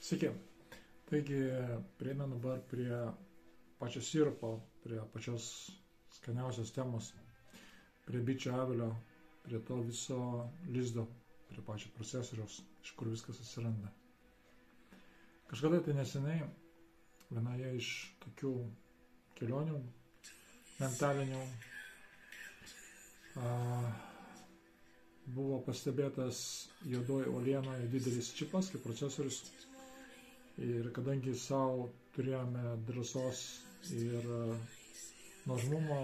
Sveiki. Taigi, prieinam dabar prie pačio sirupo, prie pačios skaniausios temos, prie bičio avilio, prie to viso lizdo, prie pačio procesoriaus, iš kur viskas atsiranda. Kažkada tai neseniai vienoje iš tokių kelionių mentalinių buvo pastebėtas juodoje uolienoje didelis čipas kaip procesorius. Ir kadangi savo turėjome drąsos ir nuožmumo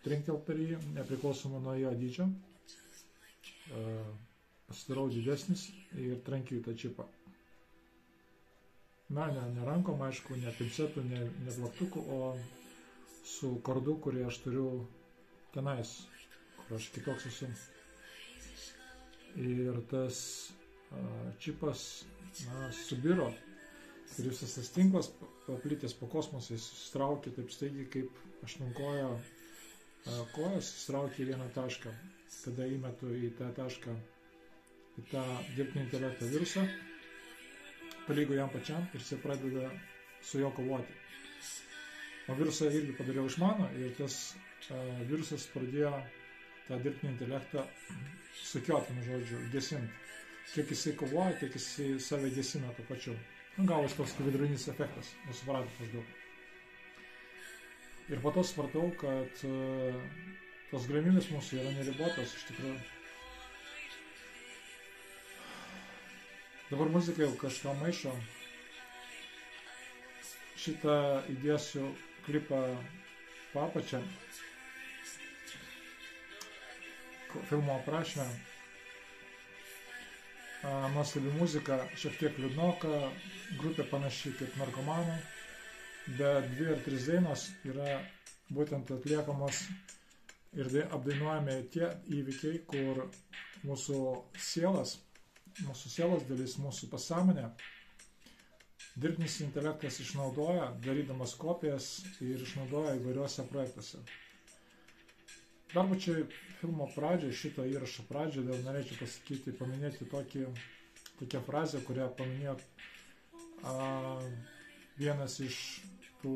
trinktelti per jį, nepriklausomai nuo jo dydžio, pasidarau didesnis ir trenkiu į tą čipą. Na, ne rankom, aišku, ne pincetu, ne plaktuku, o su kordu, kurį aš turiu tenais, kur aš kitoks esu. Ir tas čipas, subiro. Ir visas tas tinklas paplitęs po kosmosą, jis susitraukė taip staigiai, kaip aštuonkojo kojas susitraukė į vieną tašką. Tada įmetu į tą tašką, į tą dirbtinį intelektą virusą, palygu jam pačiam ir jis pradeda su juo kovoti. O virusą irgi padariau išmano ir tas virusas pradėjo tą dirbtinį intelektą sukioti, gesinti. Kiek jisai kovoja, tiek jisai save gesina to pačiu. Gavos toks veidroninis efektas, supratot maždaug. Ir po to supratau, kad tos galimybės mūsų yra neribotos iš tikrųjų. Dabar muzika jau kažką maišo. Šitą įdėsiu klipą po apačią. Filmo aprašymę. Nuostabi muzika, šiek tiek liūdnoka, grupė panašiai kaip Narkomanai, bet 2 ar 3 dainos yra būtent atliekamos ir apdainuojami tie įvykiai, kur mūsų sielos dalis, mūsų pasąmonė, dirbtinis intelektas išnaudoja, darydamas kopijas ir išnaudoja įvairiuose projektuose. Dar pačioj filmo pradžioje, šito įrašo pradžioje, dėl norėčiau paminėti tokią frazę, kurią paminėjo vienas iš tų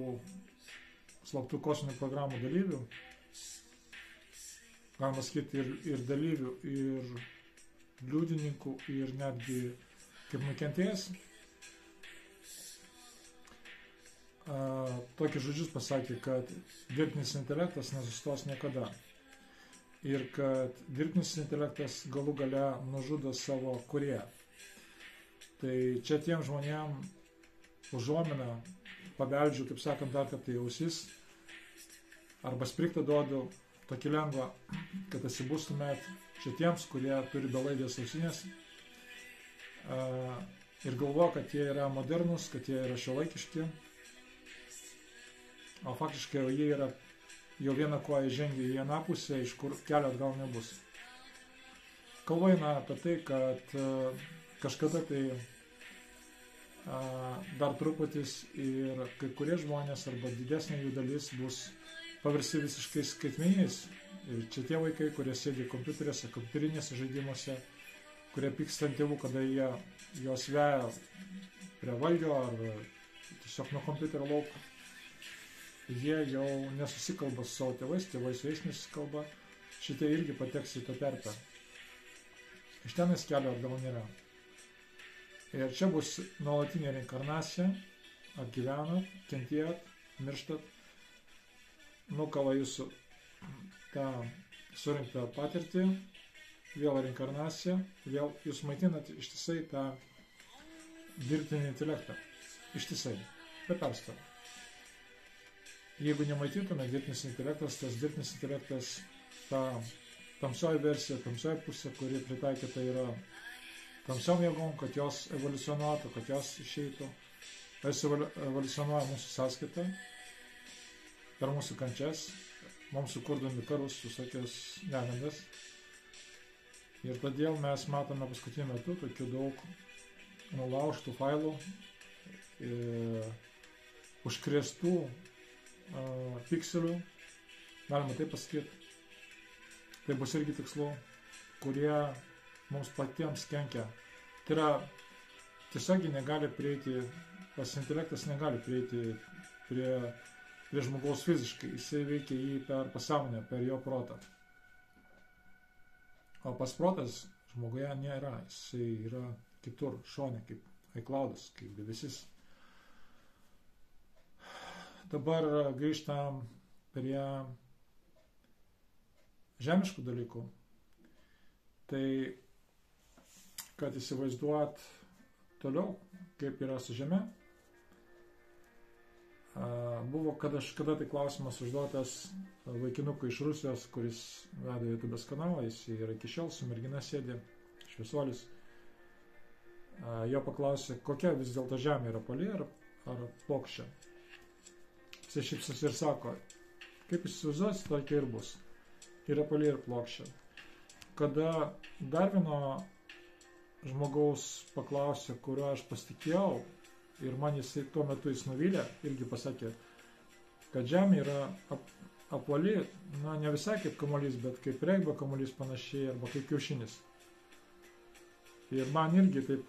slaptų kosminių programų dalyvių. Galima sakyti ir dalyvių, ir liudininkų, ir netgi kaip nukentėjęs. Tokius žodžius pasakė, kad dirbtinis intelektas nesustos niekada. Ir kad dirbtinis intelektas galų gale nužudo savo kūrėją. Tai čia tiem žmonėm užuominą pabeldžiu, kaip sakant, dar kartą į ausis, arba spriktą duodu tokį lengvą, kad atsibūstumėt čia tiems, kurie turi belaidės ausinės ir galvo, kad jie yra modernus, kad jie yra šiuolaikiški, o faktiškai jie yra jau vieną koją žengia į vieną pusę, iš kur kelio atgal nebus. Kalba eina apie tai, kad kažkada tai dar truputis ir kai kurie žmonės arba didesnė jų dalis bus paversti visiškai skaitmeniniais. Ir čia tie vaikai, kurie sėdi kompiuteriuose, kompiuterinėse žaidimuose, kurie pyksta ant tėvų, kada jie juos veja prie valgio ar tiesiog nuo kompiuterio lauko. Jie jau nesusikalba su savo tėvais, tėvai su jais nesikalba, šitie irgi pateks į tą terpę. Iš tenais kelio atgal nėra. Ir čia bus nuolatinė reinkarnacija, atgyvenat, kentėjat, mirštat, nukala jūsų tą surinktą patirtį, vėl reinkarnacija, vėl jūs maitinat ištisai tą dirbtinį intelektą. Ištisai, be perstojo. Jeigu nemaitytume dirbtinis intelektas, tas dirbtinis intelektas, ta tamsioji versija, tamsioji pusė, kuri pritaikyta yra tamsiom jėgom, kad jos evoliucionuotų, kad jos išeitų, jos evoliucionuoja mūsų sąskaitą, per mūsų kančias, mums sukurdami karus, visokias negandas. Ir todėl mes matome paskutiniu metu tokių daug nulaužtų failų, užkrėstų pikselių, galima taip pasakyti. Tai bus irgi tikslu, kurie mums patiems kenkia. Tai yra tiesiogiai negali prieiti, pas intelektas negali prieiti prie žmogaus fiziškai, jisai veikia jį per pasąmonę, per jo protą. O pas protas žmoguje nėra, jisai yra kitur, šone, kaip iCloudas, kaip debesis. Dabar grįžtam prie žemiškų dalykų. Tai, kad įsivaizduot toliau, kaip yra su žeme, buvo kada tai klausimas užduotas vaikinukui iš Rusijos, kuris veda YouTube'ės kanalą, jis yra iki šiol su mergina sėdi, šviesuolis. Jo paklausė, kokia vis dėlto žemė yra apvali ar plokščia. Jis šypsosi ir sako, kaip jūs įsivaizduosit, tokia ir bus. Ir apvali ir plokščia. Kada dar vieno žmogaus paklausė, kuriuo aš pasitikėjau, ir man tuo metu jis nuvylė, irgi pasakė, kad žemė yra apvali, ne visai kaip kamuolys, bet kaip regbio kamuolys panašiai, arba kaip kiaušinis. Ir man irgi taip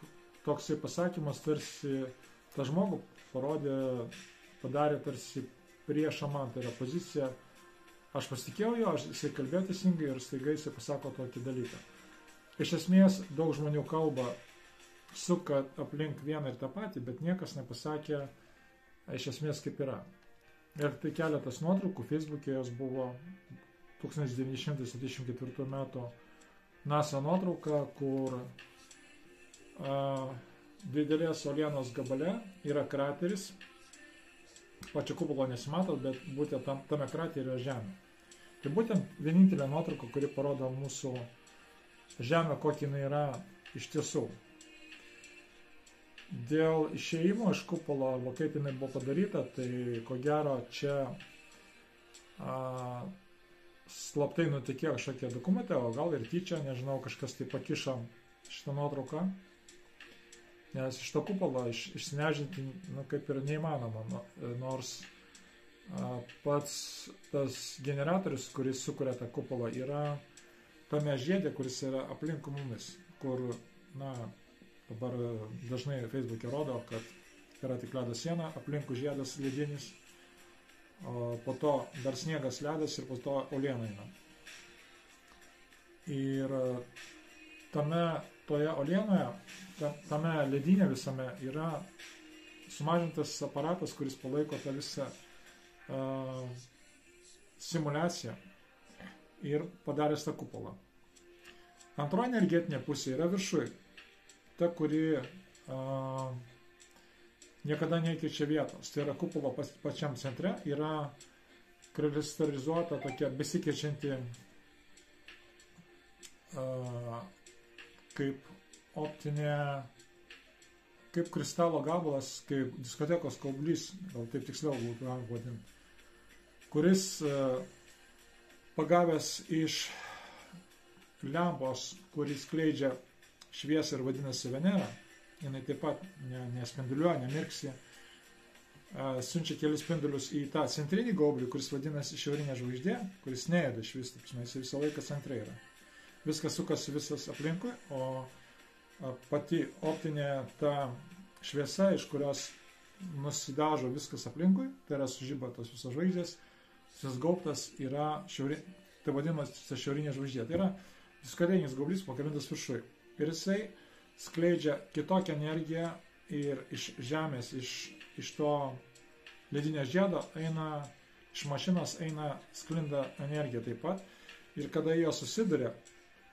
toksai pasakymas tarsi tą žmogų padarė tarsi priešą man, tai yra pozicija. Aš pasitikėjau jo, jisai kalbėjo teisingai ir staiga jisai pasako tokį dalyką. Iš esmės daug žmonių kalba, suka aplink vieną ir tą patį, bet niekas nepasakė iš esmės kaip yra. Ir tai keletas nuotraukų, Facebook'e jos buvo 1974 metų NASA nuotrauka, kur didelės uolienos gabale yra krateris, pačio kupolo nesimato, bet būtent tame krateryje yra žemė. Tai būtent vienintelė nuotrauka, kuri parodo mūsų žemę, kokį jinai yra iš tiesų. Dėl išėjimo iš kupolo, arba kaip jinai buvo padaryta, tai ko gero čia slaptai nutekėjo kažkokie dokumentai, o gal ir tyčia, nežinau, kažkas tai pakišo šitą nuotrauką, nes iš to kupolo išsinežinti kaip ir neįmanoma, nors pats tas generatorius, kuris sukuria tą kupolą, yra tame žiedė, kuris yra aplink mumis, kur, dabar dažnai Facebook'e rodo, kad yra tik ledo siena, aplinkų žiedas ledinis, o po to dar sniegas, ledas ir po to uoliena eina. Ir toje uolienoje, tame ledinė visame yra sumažintas aparatas, kuris palaiko tą visą simuliaciją ir padaręs tą kupolą. Antroji energetinė pusė yra viršui. Ta, kuri niekada nekeičia vietos. Tai yra kupolo pačiam centre, yra kristalizuota tokia besikeičianti kaip optinė, kaip kristalo gabalas, kaip diskotekos kaublys, gal taip tiksliau būtų vadinti, kuris pagavęs iš lempos, kuris skleidžia šviesą ir vadinasi Venera, jinai taip pat nespinduliuoja, nemirksi, siunčia kelis spindulius į tą centrinį gaublį, kuris vadinasi šiaurinė žvaigždė, kuris neėda iš vis, jis visą laiką centre yra. Viskas sukasi visas aplinkui, o pati optinė ta šviesa, iš kurios nusidažo viskas aplinkui, tai yra sužiba tos visos žvaigždės, visas gaubtas yra tai vadinamas šiaurinė žvaigždė. Tai yra diskoteninis gaublys pakabintas viršui. Ir jisai skleidžia kitokią energiją ir iš žemės, iš to ledinio žiedo eina, iš mašinos eina, sklinda energija taip pat. Ir kada jie susiduria,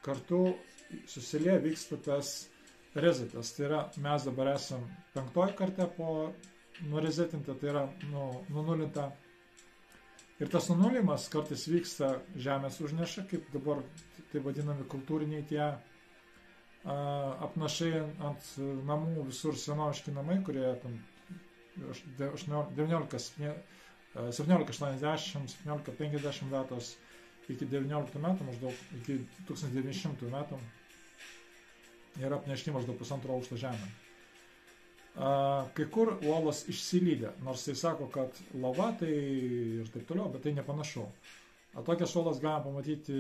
kartu susilieja, vyksta tas resetas. Tai yra, mes dabar esam 5 kartą po nuresetinta, tai yra nunulinta. Ir tas nunulimas kartais vyksta žemės užneša, kaip dabar tai vadinami kultūriniai tie apnašai ant namų, visur senoviški namai, kurie tam 1780, 1750 datos iki 19 metų, maždaug iki 1900 metų yra apnešti maždaug 1,5 aukšto žemė. Kai kur uolos išsilydė, nors tai sako, kad lava tai ir taip toliau, bet tai nepanašu. Tokias uolas galima pamatyti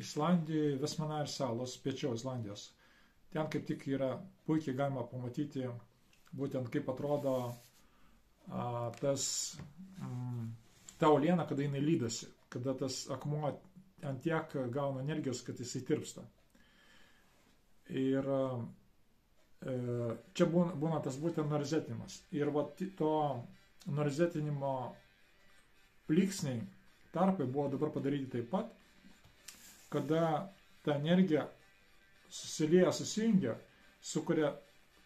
Islandijoje, Vestmannaeyjar salos, piečiau Islandijos. ten kaip tik yra puikiai galima pamatyti būtent kaip atrodo ta uoliena, kada jinai lydosi, kada tas akmuo ant tiek gauna energijos, kad jisai tirpsta. Ir čia būna tas būtent norizetinimas. Ir va to norizetinimo pliksniai tarpai buvo dabar padaryti taip pat, kada ta energija susilieja, susijungia, sukuria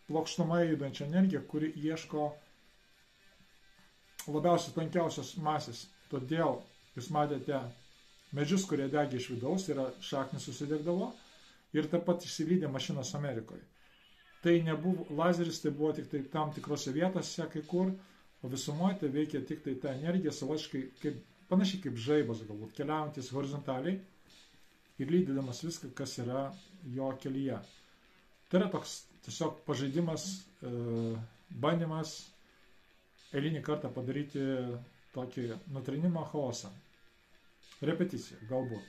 plokštuma judančią energiją, kuri ieško labiausiai tankiausios masės. Todėl jūs matėte medžius, kurie degė iš vidaus, yra šaknis susidegdavo ir taip pat išsilydė mašinos Amerikoje. Tai nebuvo lazeris, tai buvo tik tai tam tikrose vietose kai kur, o visumoje tai veikia tik tai ta energija savaškai, panašiai kaip žaibas galbūt, keliaujantis horizontaliai ir lydydamas viską, kas yra jo kelyje. Tai yra toks tiesiog pažaidimas, bandymas eilinį kartą padaryti tokį nutrinimą, chaosą. Repeticija, galbūt.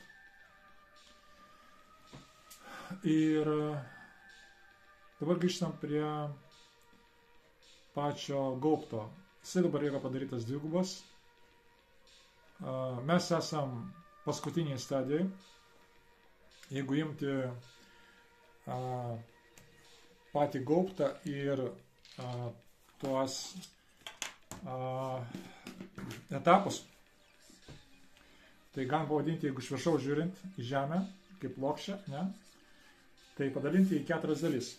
Ir dabar grįžtam prie pačio gaubto. Jisai dabar yra padarytas dvigubas. Mes esam paskutiniai stadijai. Jeigu imti patį gaubtą ir tuos etapus, tai galim pavadinti, jeigu iš viršaus žiūrint į žemę, kaip plokščią, ne? Tai padalinti į 4 dalis.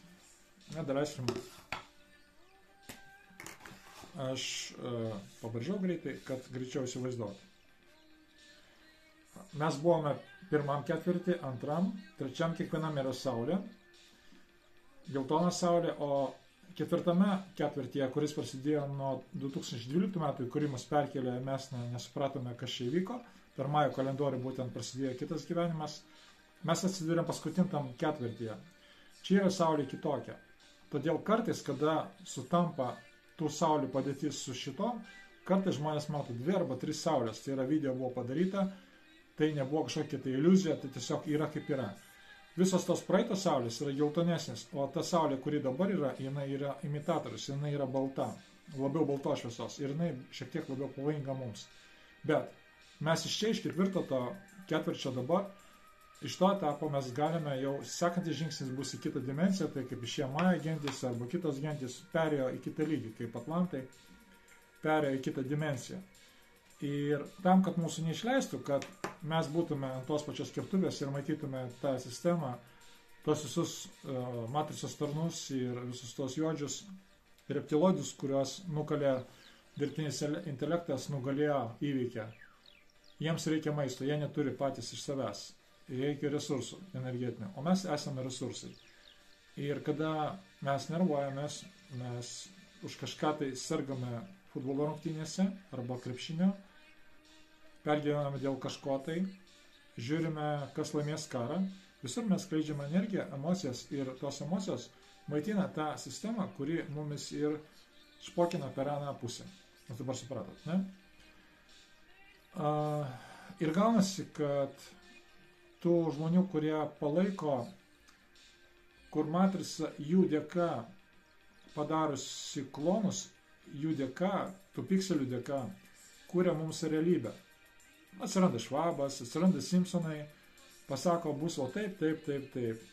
Daleiskim, aš pabrėžiau greitai, kad greičiau įsivaizduoti. Mes buvome pirmam ketvirtį, antram, trečiam kiekvienam yra saulė, geltona saulė, o ketvirtame ketvirtyje, kuris prasidėjo nuo 2012 metų, į kurį mus perkelė, mes nesupratome, kas čia įvyko, per Majo kalendorių būtent prasidėjo kitas gyvenimas, mes atsidūrėm paskutintam ketvirtyje. Čia yra saulė kitokia. Todėl kartais, kada sutampa tų saulių padėtis su šitom, kartais žmonės mato 2 arba 3 saulės. Tai yra video buvo padaryta, tai nebuvo kažkokia tai iliuzija, tai tiesiog yra kaip yra. Visos tos praeitos saulės yra geltonesnės, o ta saulė, kuri dabar yra, jinai yra imitatorius, jinai yra balta, labiau baltos šviesos ir jinai šiek tiek labiau pavojinga mums. Bet mes iš čia, iš ketvirto to ketvirčio dabar, iš to etapo mes galime jau, sekantis žingsnis bus į kitą dimensiją, tai kaip išėjo Maja gentys arba kitos gentys perėjo į kitą lygį, kaip Atlantai perėjo į kitą dimensiją. Ir tam, kad mūsų neišleistų, kad mes būtume ant tos pačios keptuvės ir matytume tą sistemą, tos visus matricos tarnus ir visus tos juodžius reptiloidus, kuriuos nukalė dirbtinis intelektas, nugalėjo įveikę. Jiems reikia maisto, jie neturi patys iš savęs. Reikia resursų energetinių, o mes esame resursai. Ir kada mes nervuojamės, mes už kažką tai sergame futbolo rungtynėse arba krepšinio, pergyvename dėl kažko tai, žiūrime, kas laimės karą, visur mes skleidžiame energiją, emocijas ir tos emocijos maitina tą sistemą, kuri mumis ir špokina per aną pusę. Jūs dabar supratot, ne? Ir gaunasi, kad tų žmonių, kurie palaiko, kur matrica jų dėka padarusi klonus, jų dėka, tų pikselių dėka, kuria mums realybę. Atsiranda Švabas, atsiranda Simpsonai, pasako, bus o taip, taip, taip, taip.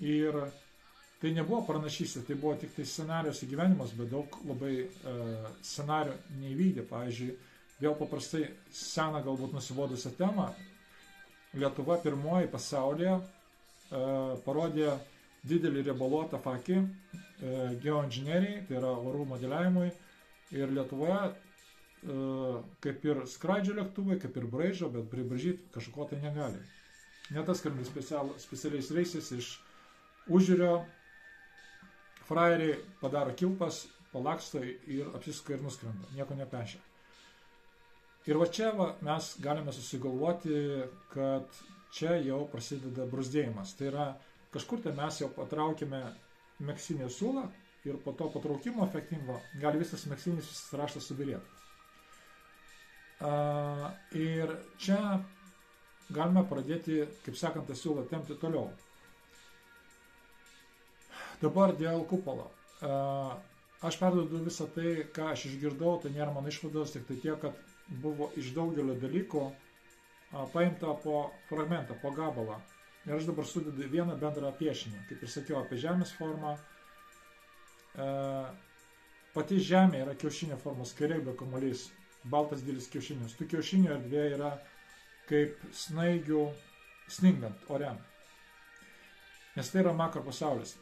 Ir tai nebuvo pranašystė, tai buvo tik tai scenarijos įgyvenimas, bet daug labai scenarijų neįvykdė. Pavyzdžiui, vėl paprastai seną galbūt nusibodusią temą, Lietuva pirmoji pasaulyje parodė didelį riebaluotą fakį geoinžinerijai, tai yra orų modeliavimui. Ir Lietuvoje, kaip ir skraidžio lėktuvai, kaip ir braižo, bet pribraižyti kažko tai negali. Ne tas, kad specialiais reisais iš užžiūrio fraieriai padaro kilpas, palaksto ir apsisuka ir nuskrenda, nieko nepešia. Ir va čia mes galime susigalvoti, kad čia jau prasideda bruzdėjimas. Tai yra, kažkur tai mes jau patraukime megztinį siūlą ir po to patraukimo efektingo gali visas megztinis raštas subirėti. Ir čia galime pradėti, kaip sakant, tą siūlą tempti toliau. Dabar dėl kupolo. Aš perduodu visą tai, ką aš išgirdau, tai nėra mano išvados, tik tai tiek, kad buvo iš daugelio dalykų paimta po fragmentą, po gabalą. Ir aš dabar sudedu vieną bendrą piešinį. Kaip ir sakiau, apie žemės formą. Pati žemė yra kiaušinio formos, kairėlio kamuolys, baltas didelis kiaušinis. Tų kiaušinių erdvė yra kaip snaigių sningant ore. Nes tai yra makro pasaulis.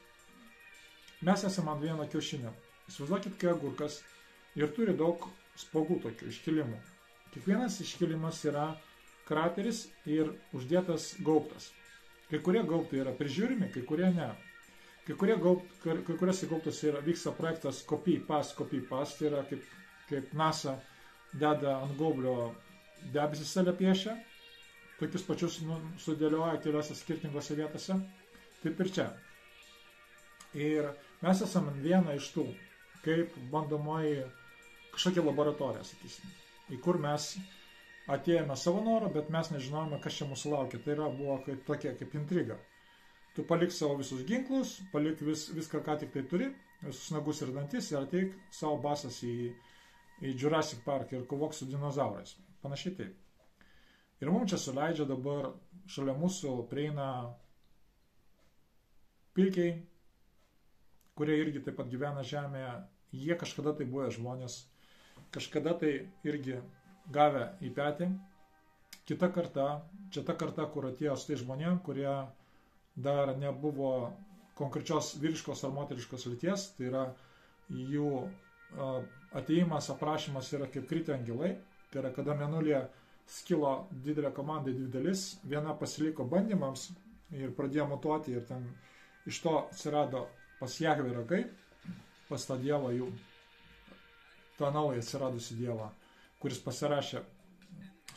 Mes esame ant vieno kiaušinio. Įsivaizduokit, kai agurkas ir turi daug spogų tokių iškilimų. Kiekvienas iškilimas yra krateris ir uždėtas gaubtas. Kai kurie gaubtai yra prižiūrimi, kai kurie ne. Kai kuriuose gaubtuose vyksta projektas copy paste, tai yra kaip NASA deda ant gaublio debesis sale piešia, tokius pačius sudėlioja keliose skirtingose vietose, taip ir čia. Ir mes esame viena iš tų, kaip bandomoji kažkokia laboratorija, sakysim, į kur mes atėjome savo norą, bet mes nežinojome, kas čia mūsų laukia. Tai buvo tokia kaip intriga. Tu palik savo visus ginklus, palik viską, ką tik tai turi, visus nagus ir dantis ir ateik savo basas į Jurassic Park ir kovok su dinozaurais. Panašiai taip. Ir mums čia suleidžia dabar, šalia mūsų prieina pilkiai, kurie irgi taip pat gyvena žemėje. Jie kažkada tai buvo žmonės, kažkada tai irgi gavę į petį. Kita karta, čia ta karta, kur atėjo su tai žmonėm, kurie dar nebuvo konkrečios vyriškos ar moteriškos lyties, tai yra jų atėjimas, aprašymas yra kaip kritę angelai, tai yra kada mėnulyje skilo didelė komanda į dvi dalis, viena pasiliko bandymams ir pradėjo mutuoti ir ten iš to atsirado pas Jahvę ragai, pas tą dievą jų, tą naują atsiradusi dievą, kuris pasirašė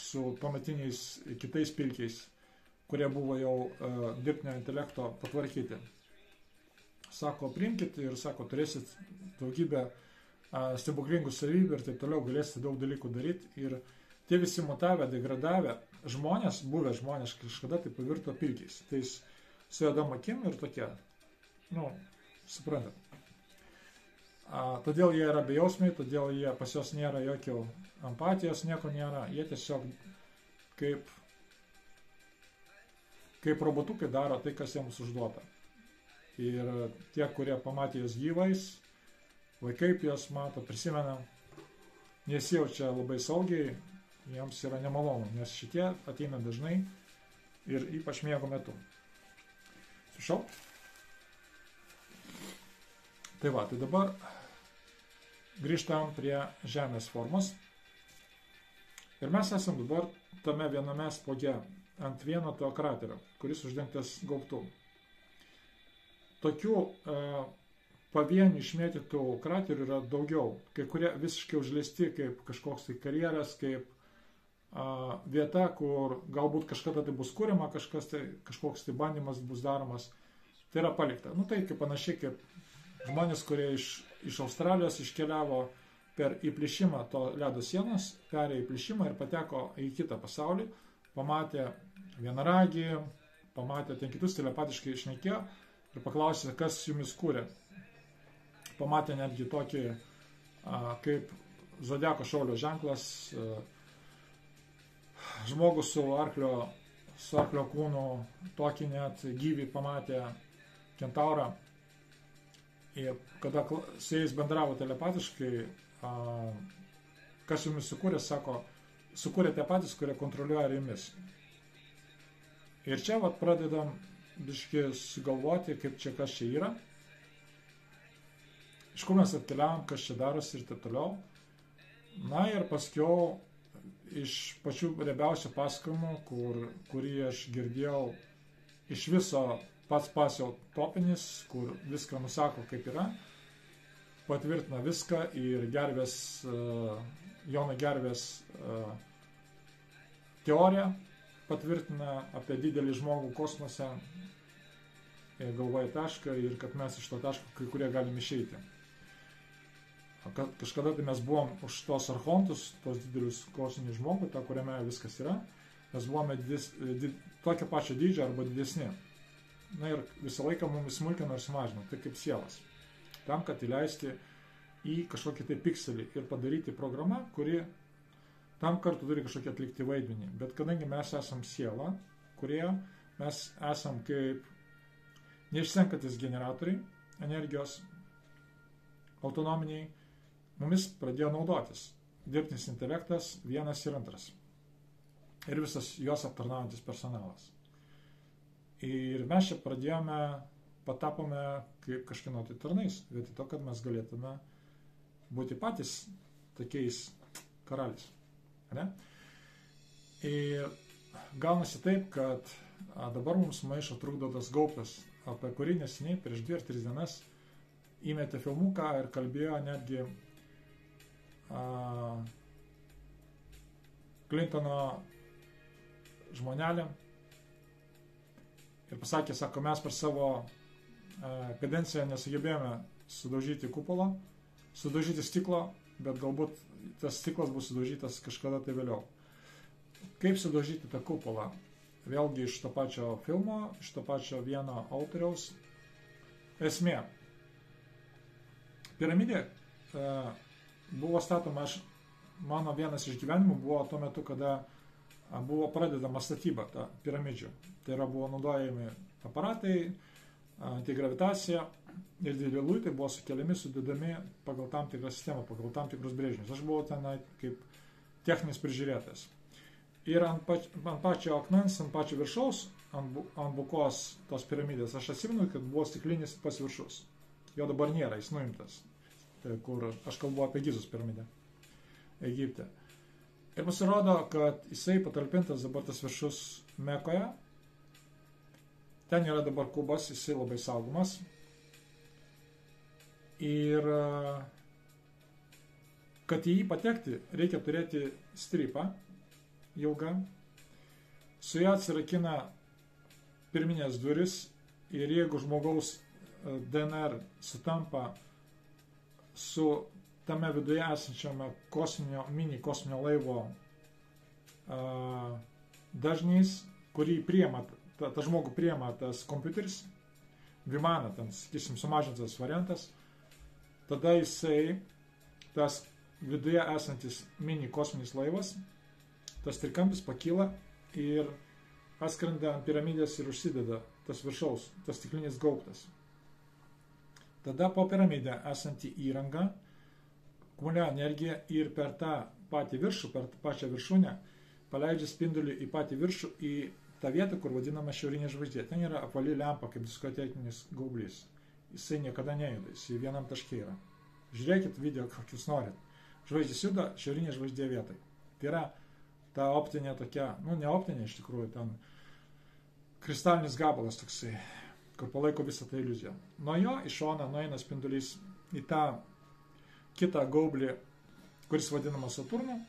su pamatiniais kitais pilkiais, kurie buvo jau dirbtinio intelekto patvarkyti. Sako, priimkit ir sako, turėsit daugybę stebuklingų savybių ir taip toliau, galėsite daug dalykų daryti. Ir tie visi mutavę, degradavę žmonės, buvę žmonės, kažkada tai pavirto pilkiais. Tai su juodom akim ir tokie, suprantat. Todėl jie yra bejausmiai, todėl pas jos nėra jokio empatijos, nieko nėra. Jie tiesiog kaip robotukai daro tai, kas jiems užduota. Ir tie, kurie pamatė jos gyvais, vaikai jos mato, prisimena, nesijaučia labai saugiai, jiems yra nemalonu, nes šitie ateina dažnai ir ypač miego metu. Sušau? Tai va, tai dabar grįžtam prie žemės formos. Ir mes esam dabar tame viename spoge, ant vieno to kraterio, kuris uždengtas gaubtu. Tokių pavienių išmėtytų kraterių yra daugiau. Kai kurie visiškai užleisti kaip kažkoks tai karjeras, kaip vieta, kur galbūt kažkada tai bus kuriama, kažkoks tai bandymas bus daromas. Tai yra palikta. Tai kaip panašiai kaip žmonės, kurie iš Australijos iškeliavo per įplyšimą to ledo sienos, perėjo įplyšimą ir pateko į kitą pasaulį, pamatė vienaragį, pamatė ten kitus, telepatiškai šnekėjo ir paklausė, kas jumis kūrė. Pamatė netgi tokį kaip zodiako šaulio ženklas, žmogus su arklio kūnu, tokį net gyvį pamatė kentaurą. Ir kada su jais bendravo telepatiškai, kas jumis sukūrė, sako, sukūrė tie patys, kurie kontroliuoja jumis. Ir čia pradedam biški sugalvoti, kaip čia kas čia yra. Iš kur mes atkeliavom, kas čia darosi ir taip toliau. Na ir paskiau iš pačių riebiausių pasakojimų, kurį aš girdėjau iš viso pats jau topinis, kur viską nusako kaip yra, patvirtina viską ir Jono Gervės teoriją patvirtina apie didelį žmogų kosmose, galvoja tašką ir kad mes iš to taško kai kurie galim išeiti. Kažkada tai mes buvom už tos archontus, tos didelius kosminius žmogų, ta kuriame viskas yra, mes buvome tokio pačio dydžio arba didesni. Na ir visą laiką mums smulkina ir sumažina, tai kaip sielas. Tam, kad įleisti į kažkokį tai pikselį ir padaryti programą, kuri tam kartu turi kažkokį atlikti vaidmenį. Bet kadangi mes esam siela, kurie mes esam kaip neišsenkantis generatoriai energijos autonominiai, mumis pradėjo naudotis dirbtinis intelektas 1 ir 2. Ir visas jos aptarnaujantis personalas. Ir mes čia patapome kaip kažkieno tai tarnais, vietoj to, kad mes galėtume būti patys tokiais karaliais. Ne? Ir gaunasi taip, kad dabar mums maišo trukdo tas gaubtas, apie kurį neseniai prieš 2 ar 3 dienas įmetė filmuką ir kalbėjo netgi Clintono žmonelė ir pasakė, sako, mes per savo kadenciją nesugebėjome sudaužyti kupolo, sudaužyti stiklo, bet galbūt tas stiklas bus sudaužytas kažkada tai vėliau. Kaip sudaužyti tą kupolą? Vėlgi iš to pačio filmo, iš to pačio vieno autoriaus. Esmė. Piramidė buvo statoma, mano vienas iš gyvenimų buvo tuo metu, kada buvo pradedama statyba ta piramidžių. Tai yra buvo naudojami aparatai, antigravitacija ir dideli luitai buvo sukeliami, sudedami pagal tam tikrą sistemą, pagal tam tikrus brėžinius. Aš buvau ten kaip techninis prižiūrėtojas. Ir ant pačio akmens, ant pačio viršaus, ant bukos tos piramidės, aš atsimenu, kad buvo stiklinis pas viršus. Jo dabar nėra, jis nuimtas. Tai, kur aš kalbu apie Gizos piramidę Egipte. Ir pasirodo, kad jisai patalpintas dabar tas viršus Mekoje. Ten yra dabar kubas, jisai labai saugomas. Ir kad į jį patekti, reikia turėti strypą ilgą. Su ją atsirakina pirminės duris ir jeigu žmogaus DNR sutampa su tame viduje esančiame mini kosminio laivo dažniais, kurį priema, tą žmogų priema tas kompiuteris, Vimana, ten, sakysim, sumažintas variantas, tada jisai, tas viduje esantis mini kosminis laivas, tas trikampis pakyla ir atskrenda ant piramidės ir užsideda tas viršaus, tas stiklinis gaubtas. Tada po piramidę esanti įranga kumuliuoja energiją ir per tą patį viršų, per pačią viršūnę, paleidžia spindulį į patį viršų, į tą vietą, kur vadinama šiaurinė žvaigždė. Ten yra apvali lempa, kaip diskotekinis gaublys. Jisai niekada nejuda, jisai vienam taške yra. Žiūrėkit video, kokius norit. Žvaigždės juda, šiaurinė žvaigždė vietai. Tai yra ta optinė tokia, ne optinė iš tikrųjų, ten kristalinis gabalas toksai, kur palaiko visą tą iliuziją. Nuo jo iš šono nueina spindulys į tą kitą gaublį, kuris vadinamas Saturnu,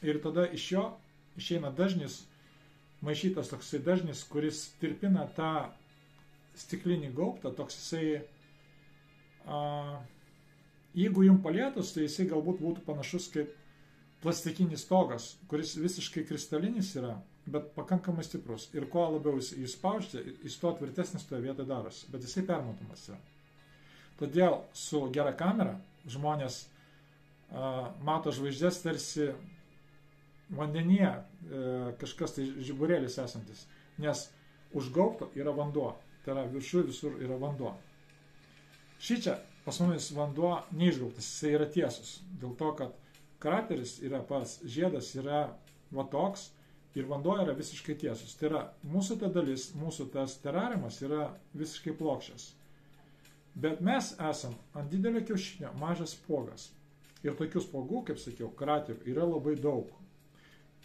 ir tada iš jo išeina dažnis, maišytas toksai dažnis, kuris tirpina tą stiklinį gaubtą, toks jisai, jeigu jums palietus, tai jisai galbūt būtų panašus kaip plastikinis stogas, kuris visiškai kristalinis yra, bet pakankamai stiprus. Ir kuo labiau jūs spaudžiate, jis to tvirtesnis toje vietoje darosi, bet jisai permatomas yra. Todėl su gera kamera žmonės mato žvaigždės tarsi vandenyje kažkas tai žiburėlis esantis, nes už gaubto yra vanduo, tai yra viršų visur yra vanduo. Šičia pas mumis vanduo neišgaubtas, jisai yra tiesus, dėl to, kad krateris yra pas žiedas yra va toks ir vanduo yra visiškai tiesus. Tai yra mūsų ta dalis, mūsų tas terariumas yra visiškai plokščias. Bet mes esam ant didelio kiaušinio mažas spuogas. Ir tokių spuogų, kaip sakiau, kraterių yra labai daug.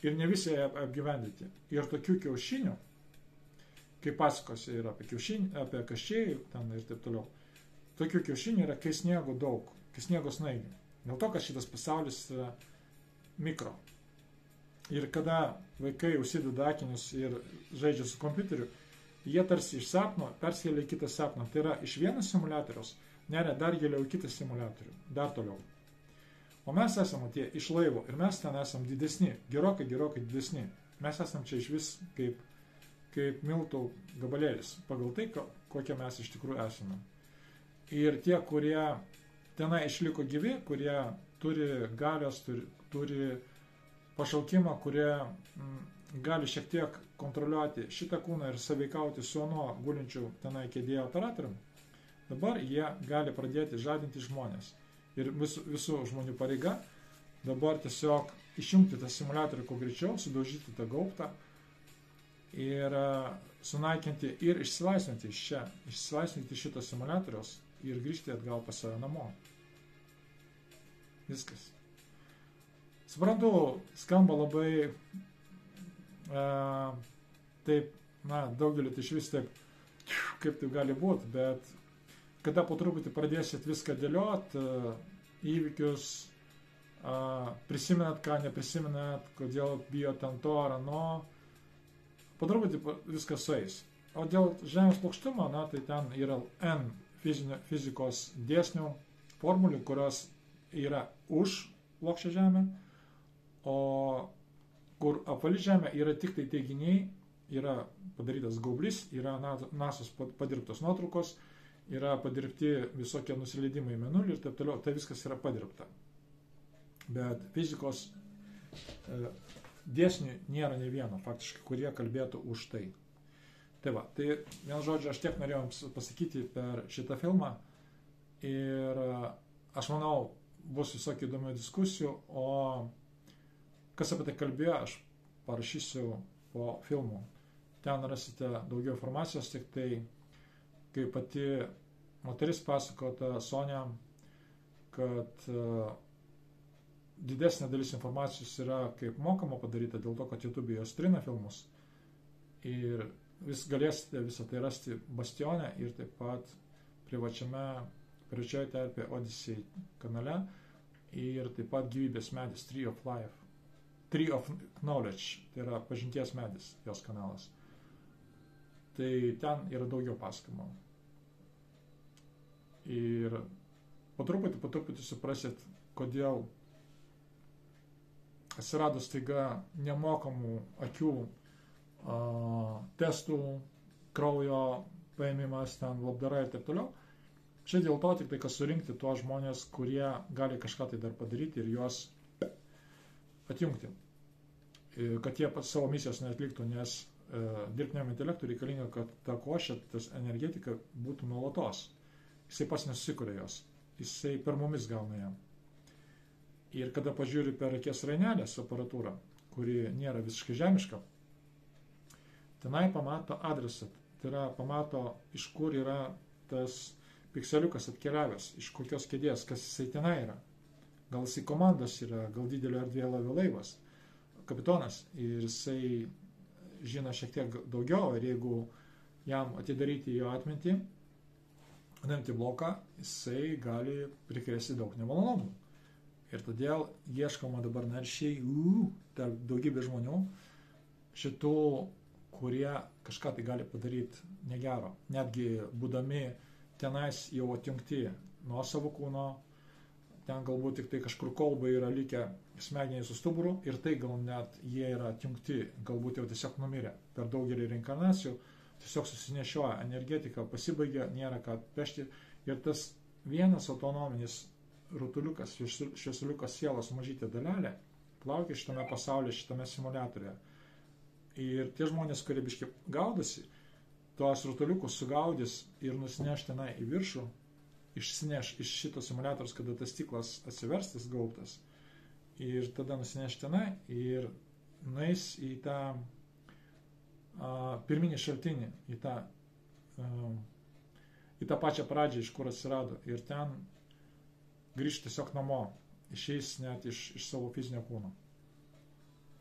Ir ne visi apgyvendyti. Ir tokių kiaušinių, kaip pasakose yra apie kaščiai ten ir taip toliau, tokių kiaušinių yra kai sniego daug, kai sniego snaigių. Dėl to, kad šitas pasaulis yra mikro. Ir kada vaikai užsideda akinius ir žaidžia su kompiuteriu, jie tarsi iš sapno perskelia į kitą sapną. Tai yra iš vieno simuliatoriaus neria dar giliau į kitą simuliatorių, dar toliau. O mes esame tie iš laivo ir mes ten esam didesni, gerokai didesni. Mes esam čia iš vis kaip kaip miltų gabalėlis, pagal tai, kokie mes iš tikrųjų esame. Ir tie, kurie tenai išliko gyvi, kurie turi galios, turi pašaukimą, kurie gali šiek tiek kontroliuoti šitą kūną ir sąveikauti su anuo gulinčiu tenai kėdėje operatorium, dabar jie gali pradėti žadinti žmonės. Ir visų žmonių pareiga dabar tiesiog išjungti tą simuliatorių kuo greičiau, sudaužyti tą gaubtą ir sunaikinti ir išsilaisvinti iš čia, išsilaisvinti šito simuliatoriaus ir grįžti atgal pas save namo. Viskas. Suprantu, skamba labai taip, daugelį tai iš vis taip, kaip tai gali būti, bet kada po truputį pradėsit viską dėliot, įvykius, prisimenat, ką neprisimenat, kodėl bijot ten to ar ano, po truputį viskas sueis. O dėl Žemės plokštumo, tai ten yra N fizikos dėsnių, formulių, kurios yra už plokščią Žemę, o kur apvali Žemė yra tik tai teiginiai, yra padarytas gaublis, yra NASA's padirbtos nuotraukos, yra padirbti visokie nusileidimai į mėnulį ir taip toliau, tai viskas yra padirbta. Bet fizikos dėsnių nėra ne vieno, faktiškai, kurie kalbėtų už tai. Tai va, tai vieną žodžią aš tiek norėjau pasakyti per šitą filmą ir aš manau, bus visokių įdomių diskusijų, o kas apie tai kalbėjo, aš parašysiu po filmų. Ten rasite daugiau informacijos, tik tai, kai pati moteris pasakota Sonia, kad didesnė dalis informacijos yra kaip mokama padaryta, dėl to, kad YouTube jos trina filmus. Ir vis galėsite visą tai rasti Bastione ir taip pat privačioje terpėje Odyssey kanale ir taip pat Gyvybės medis, Tree of Life. Tree of Knowledge, tai yra pažinties medis, jos kanalas. Tai ten yra daugiau pasakojimo. Ir po truputį suprasit, kodėl atsirado staiga nemokamų akių testų, kraujo paėmimas, ten labdara ir taip toliau. Čia dėl to tik tai, kad surinkti tuos žmonės, kurie gali kažką tai dar padaryti ir juos atjungti, kad jie savo misijos neatliktų, nes dirbtiniam intelektui reikalinga, kad ta košė, tas energetika būtų nuolatos. Jisai pats nesusikuria jos, jisai per mumis gauna ją. Ir kada pažiūri per akies rainelės aparatūrą, kuri nėra visiškai žemiška, tenai pamato adresą, tai yra pamato, iš kur yra tas pikseliukas atkeliavęs, iš kokios kėdės, kas jisai tenai yra. Gal jisai komandos yra, gal didelio erdvėlaivio laivas, kapitonas, ir jisai žino šiek tiek daugiau, ir jeigu jam atidaryti jo atmintį, nuimti bloką, jisai gali prikrėsti daug nemalonumų. Ir todėl ieškoma dabar naršiai daugybė žmonių, šitų, kurie kažką tai gali padaryti negero, netgi būdami tenais jau atjungti nuo savo kūno, ten galbūt tik tai kažkur kolbai yra likę smegeniai su stuburu ir tai gal net jie yra atjungti, galbūt jau tiesiog numirę per daugelį reinkarnacijų, tiesiog susinešioja energetika, pasibaigia, nėra ką pešti ir tas vienas autonominis rutuliukas, šviesuliukas sielos mažytė dalelė plaukia šitame pasaulyje, šitame simuliatoriuje. Ir tie žmonės, kurie biškai gaudosi, tuos rutuliukus sugaudys ir nusineš tenai į viršų, išsineš iš šito simuliatoriaus, kada tas stiklas atsiverstas gaubtas, ir tada nusineš tenai ir nueis į tą pirminį šaltinį, į tą pačią pradžią, iš kur atsirado, ir ten grįžti tiesiog namo, išeis net iš savo fizinio kūno.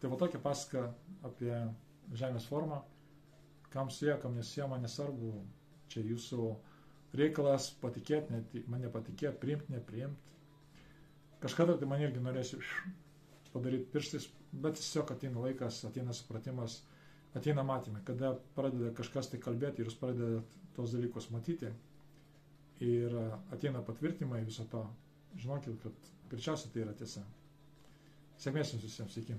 Tai va tokia pasaka apie Žemės formą, kam su jie, kam nesu jie, man nesvarbu, čia jūsų reikalas patikėti, man nepatikėti, priimti, nepriimti. Kažkada tai man irgi norėsiu padaryti pirštais, bet tiesiog ateina laikas, ateina supratimas, ateina matymai, kada pradeda kažkas tai kalbėti ir jūs pradedat tos dalykus matyti ir ateina patvirtimai viso to, žinokit, kad greičiausiai tai yra tiesa. Sėkmės jums visiems, iki.